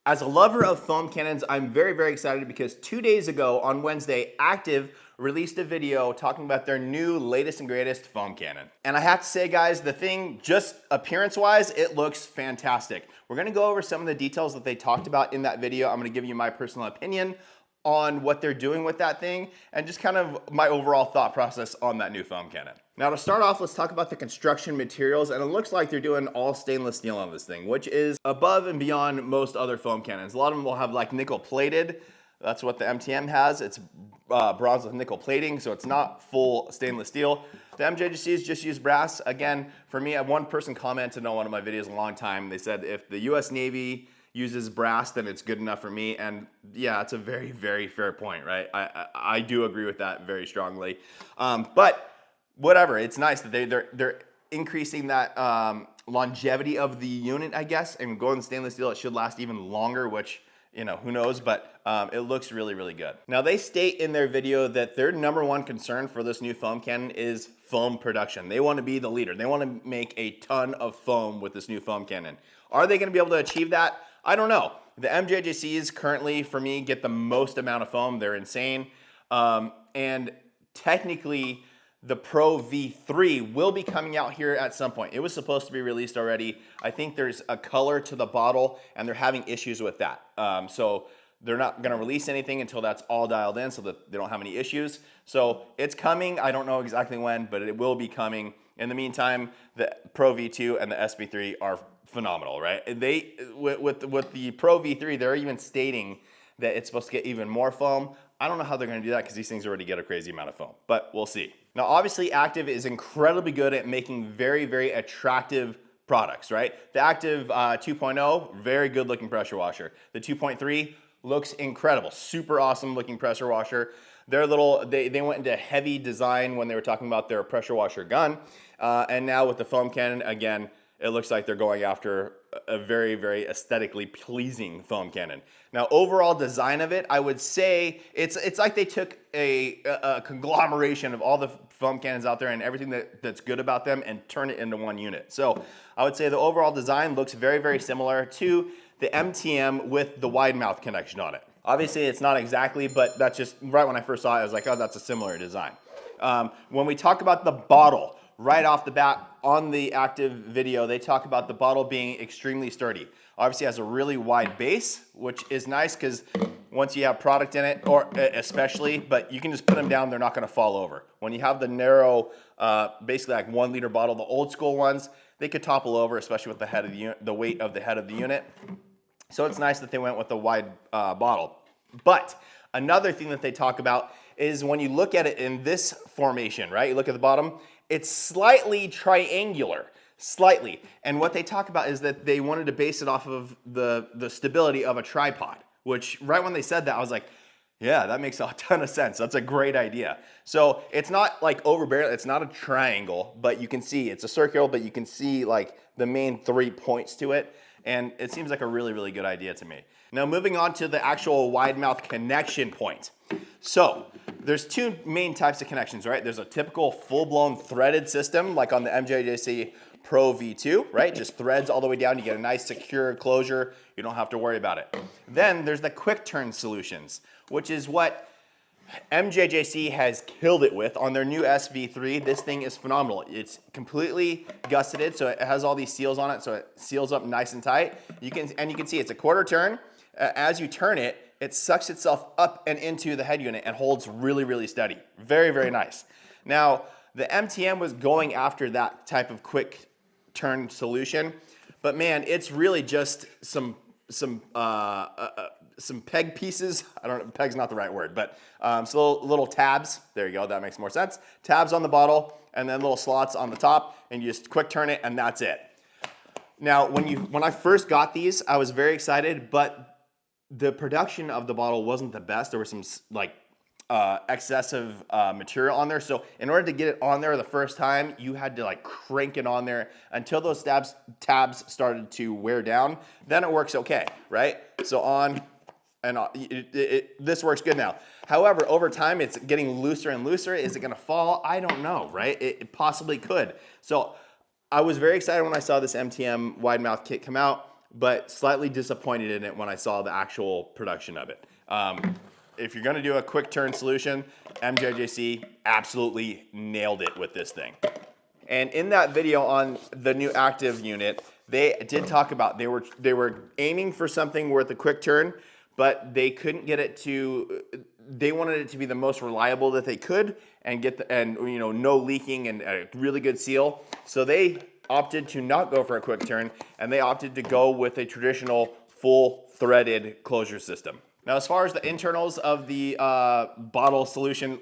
As a lover of foam cannons, I'm very, very excited because 2 days ago on Wednesday, Active released a video talking about their new latest and greatest foam cannon. And I have to say, guys, the thing, just appearance-wise, it looks fantastic. We're gonna go over some of the details that they talked about in that video. I'm gonna give you my personal opinion on what they're doing with that thing and just kind of my overall thought process on that new foam cannon. Now to start off, let's talk about the construction materials, and it looks like they're doing all stainless steel on this thing, which is above and beyond most other foam cannons. A lot of them will have like nickel plated. That's what the MTM has. It's bronze with nickel plating, so it's not full stainless steel. The MJGCs just use brass. Again, for me, one person commented on one of my videos a long time. They said if the US Navy uses brass, then it's good enough for me. And yeah, it's a very, very fair point, right? I do agree with that very strongly. But whatever, it's nice that they're increasing that longevity of the unit, I guess, and going stainless steel, it should last even longer, which, you know, who knows, but it looks really, really good. Now they state in their video that their number one concern for this new foam cannon is foam production. They want to be the leader. They want to make a ton of foam with this new foam cannon. Are they going to be able to achieve that? I don't know. The MJGCs currently, for me, get the most amount of foam. They're insane. And technically, the Pro V3 will be coming out here at some point. It was supposed to be released already. I think there's a color to the bottle, and they're having issues with that. So they're not going to release anything until that's all dialed in so that they don't have any issues. So it's coming. I don't know exactly when, but it will be coming. In the meantime, the Pro V2 and the SV3 are phenomenal, right? They with the Pro V3, they're even stating that it's supposed to get even more foam. I don't know how they're going to do that because these things already get a crazy amount of foam, but we'll see. Now, obviously, Active is incredibly good at making very, very attractive products, right? The Active 2.0, very good looking pressure washer. The 2.3 looks incredible, super awesome looking pressure washer. Their they went into heavy design when they were talking about their pressure washer gun, and now with the foam cannon, again, it looks like they're going after a very, very aesthetically pleasing foam cannon. Now, overall design of it, I would say it's like they took a conglomeration of all the foam cannons out there and everything that's good about them and turned it into one unit. So I would say the overall design looks very, very similar to the MTM with the wide mouth connection on it. Obviously, it's not exactly, but that's just right when I first saw it, I was like, oh, that's a similar design. When we talk about the bottle, right off the bat on the Active video, they talk about the bottle being extremely sturdy. Obviously it has a really wide base, which is nice because once you have product in it, or especially, but you can just put them down, they're not gonna fall over. When you have the narrow, basically like 1 liter bottle, the old school ones, they could topple over, especially with the head of the unit, the weight of the head of the unit. So it's nice that they went with a wide bottle. But another thing that they talk about is when you look at it in this formation, right? You look at the bottom, it's slightly triangular, slightly. And what they talk about is that they wanted to base it off of the stability of a tripod, which right when they said that, I was like, yeah, that makes a ton of sense. That's a great idea. So it's not like overbearing, it's not a triangle, but you can see it's a circle, but you can see like the main 3 points to it. And it seems like a really, really good idea to me. Now moving on to the actual wide mouth connection point. So there's 2 main types of connections, right? There's a typical full-blown threaded system like on the MJGC Pro V2, right? Just threads all the way down. You get a nice secure closure. You don't have to worry about it. Then there's the quick turn solutions, which is what MJGC has killed it with on their new SV3. This thing is phenomenal. It's completely gusseted, so it has all these seals on it, so it seals up nice and tight. You can see it's a quarter turn. As you turn it, it sucks itself up and into the head unit and holds really, really steady. Very, very nice. Now, the MTM was going after that type of quick turn solution, but man, it's really just some peg pieces. I don't know, peg's not the right word, but so little tabs. There you go, that makes more sense. Tabs on the bottle, and then little slots on the top, and you just quick turn it, and that's it. Now, when I first got these, I was very excited, but the production of the bottle wasn't the best. There was some like excessive material on there. So in order to get it on there the first time, you had to like crank it on there until those tabs started to wear down. Then it works okay, right? So on and on, this works good now. However, over time, it's getting looser and looser. Is it gonna fall? I don't know, right? It possibly could. So I was very excited when I saw this MTM wide mouth kit come out, but slightly disappointed in it when I saw the actual production of it. If you're gonna do a quick turn solution, MJJC absolutely nailed it with this thing. And in that video on the new active unit, they did talk about they were aiming for something worth a quick turn, but they couldn't get it to. They wanted it to be the most reliable that they could and get no leaking and a really good seal. So they opted to not go for a quick turn, and they opted to go with a traditional full threaded closure system. Now, as far as the internals of the bottle solution,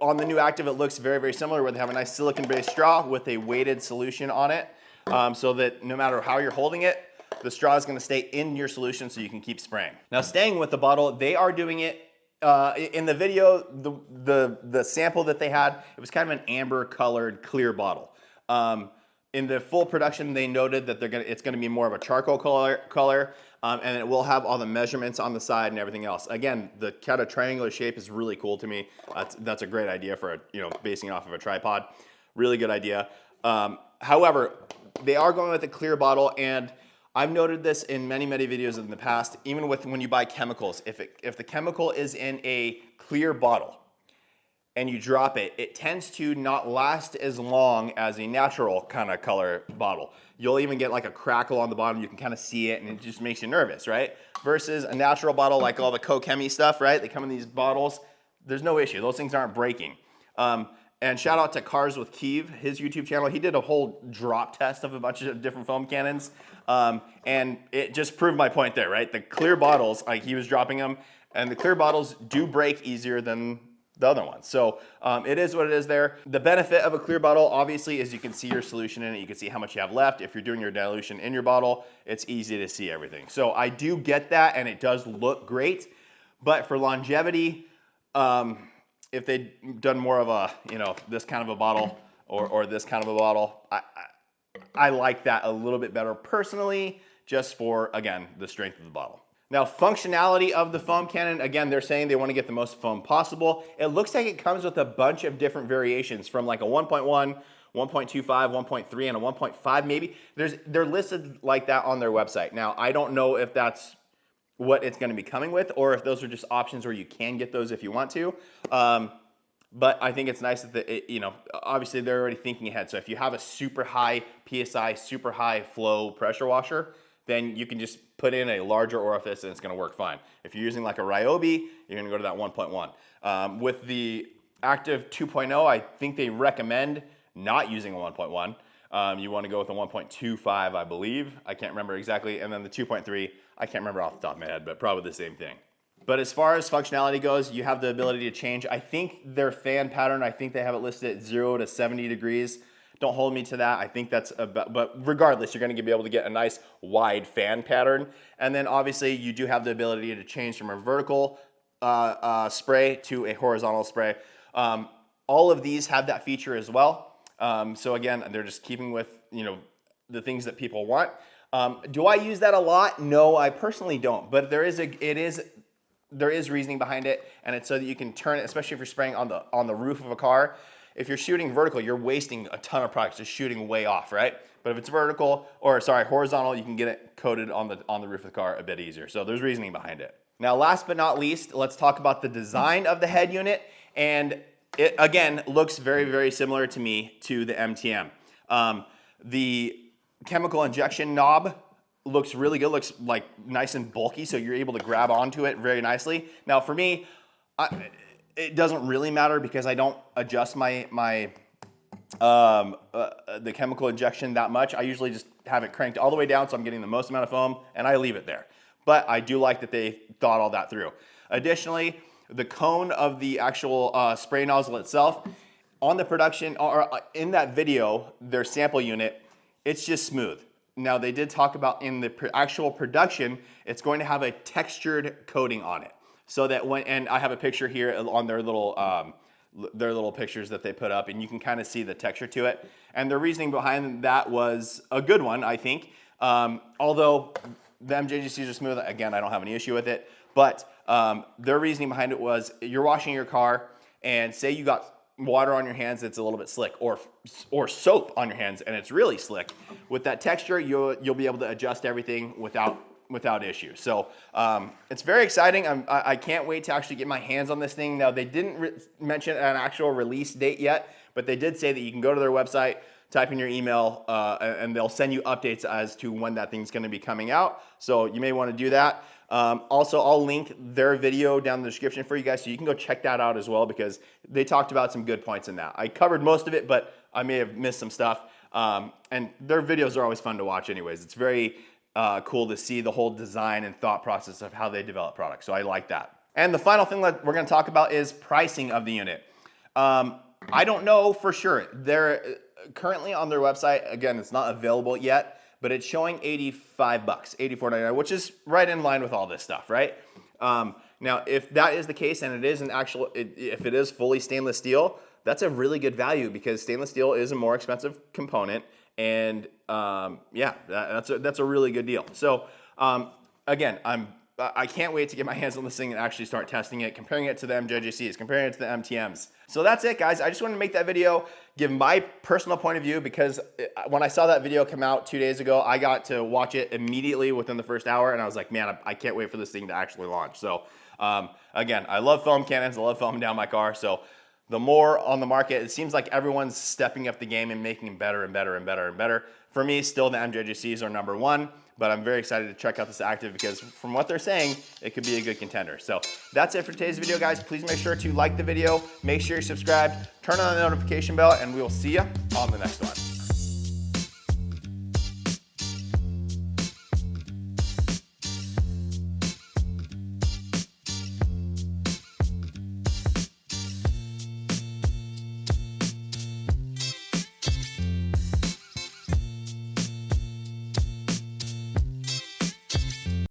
on the new Active, it looks very, very similar, where they have a nice silicone-based straw with a weighted solution on it, so that no matter how you're holding it, the straw is gonna stay in your solution so you can keep spraying. Now, staying with the bottle, they are doing it, in the video, the sample that they had, it was kind of an amber-colored clear bottle. In the full production, they noted that it's gonna be more of a charcoal color, and it will have all the measurements on the side and everything else. Again, the kind of triangular shape is really cool to me. That's a great idea for basing it off of a tripod. Really good idea. However, they are going with a clear bottle, and I've noted this in many, many videos in the past, even with when you buy chemicals. If the chemical is in a clear bottle and you drop it, it tends to not last as long as a natural kind of color bottle. You'll even get like a crackle on the bottom. You can kind of see it, and it just makes you nervous, right? Versus a natural bottle, like all the Kochemi stuff, right? They come in these bottles. There's no issue. Those things aren't breaking. And shout out to Cars with Keeve, his YouTube channel. He did a whole drop test of a bunch of different foam cannons, and it just proved my point there, right? The clear bottles, like he was dropping them, and the clear bottles do break easier than the other ones. So it is what it is there. The benefit of a clear bottle, obviously, is you can see your solution in it. You can see how much you have left. If you're doing your dilution in your bottle, it's easy to see everything. So I do get that, and it does look great. But for longevity, if they'd done more of a, this kind of a bottle or this kind of a bottle, I like that a little bit better personally, just for, again, the strength of the bottle. Now, functionality of the foam cannon, again, they're saying they want to get the most foam possible. It looks like it comes with a bunch of different variations, from like a 1.1, 1.25, 1.3, and a 1.5 maybe. They're listed like that on their website. Now, I don't know if that's what it's going to be coming with, or if those are just options where you can get those if you want to. But I think it's nice that obviously they're already thinking ahead. So if you have a super high PSI, super high flow pressure washer, then you can just put in a larger orifice and it's gonna work fine. If you're using like a Ryobi, you're gonna go to that 1.1. With the Active 2.0, I think they recommend not using a 1.1. You wanna go with a 1.25, I believe. I can't remember exactly. And then the 2.3, I can't remember off the top of my head, but probably the same thing. But as far as functionality goes, you have the ability to change. I think their fan pattern, I think they have it listed at 0 to 70 degrees. Don't hold me to that. I think that's about, but regardless, you're gonna be able to get a nice wide fan pattern. And then obviously you do have the ability to change from a vertical spray to a horizontal spray. All of these have that feature as well. So again, they're just keeping with, the things that people want. Do I use that a lot? No, I personally don't, but there is reasoning behind it, and it's so that you can turn it, especially if you're spraying on the roof of a car. If you're shooting vertical, you're wasting a ton of product just shooting way off, right? But if it's horizontal, you can get it coated on the roof of the car a bit easier. So there's reasoning behind it. Now, last but not least, let's talk about the design of the head unit. And it, again, looks very, very similar to me to the MTM. The chemical injection knob looks really good, looks like nice and bulky, so you're able to grab onto it very nicely. Now, for me, it doesn't really matter because I don't adjust the chemical injection that much. I usually just have it cranked all the way down so I'm getting the most amount of foam, and I leave it there. But I do like that they thought all that through. Additionally, the cone of the actual spray nozzle itself, on the production, or in that video, their sample unit, it's just smooth. Now, they did talk about in the actual production, it's going to have a textured coating on it. So that and I have a picture here on their little pictures that they put up, and you can kind of see the texture to it. And the reasoning behind that was a good one, I think. Although the MJGCs are smooth, again, I don't have any issue with it. But their reasoning behind it was, you're washing your car, and say you got water on your hands, it's a little bit slick, or soap on your hands and it's really slick. With that texture, you'll be able to adjust everything without issue. So it's very exciting. I can't wait to actually get my hands on this thing. Now, they didn't mention an actual release date yet, but they did say that you can go to their website, type in your email, and they'll send you updates as to when that thing's gonna be coming out. So you may wanna do that. Also, I'll link their video down in the description for you guys so you can go check that out as well, because they talked about some good points in that. I covered most of it, but I may have missed some stuff. And their videos are always fun to watch anyways. It's very cool to see the whole design and thought process of how they develop products. So I like that. And the final thing that we're gonna talk about is pricing of the unit. I don't know for sure. They're currently on their website, again, it's not available yet, but it's showing $85, $84.99, which is right in line with all this stuff, right? Now, if that is the case and it is if it is fully stainless steel, that's a really good value because stainless steel is a more expensive component, and yeah, that's a really good deal. So again, I can't wait to get my hands on this thing and actually start testing it, comparing it to the MJJCs, comparing it to the MTMs. So that's it, guys. I just wanted to make that video, give my personal point of view, because when I saw that video come out 2 days ago, I got to watch it immediately within the first hour, and I was like, man, I can't wait for this thing to actually launch. So again, I love foam cannons. I love foaming down my car. So the more on the market, it seems like everyone's stepping up the game and making them better and better and better and better. For me, still the MJJCs are number one, but I'm very excited to check out this Active because from what they're saying, it could be a good contender. So that's it for today's video, guys. Please make sure to like the video, make sure you're subscribed, turn on the notification bell, and we will see you on the next one.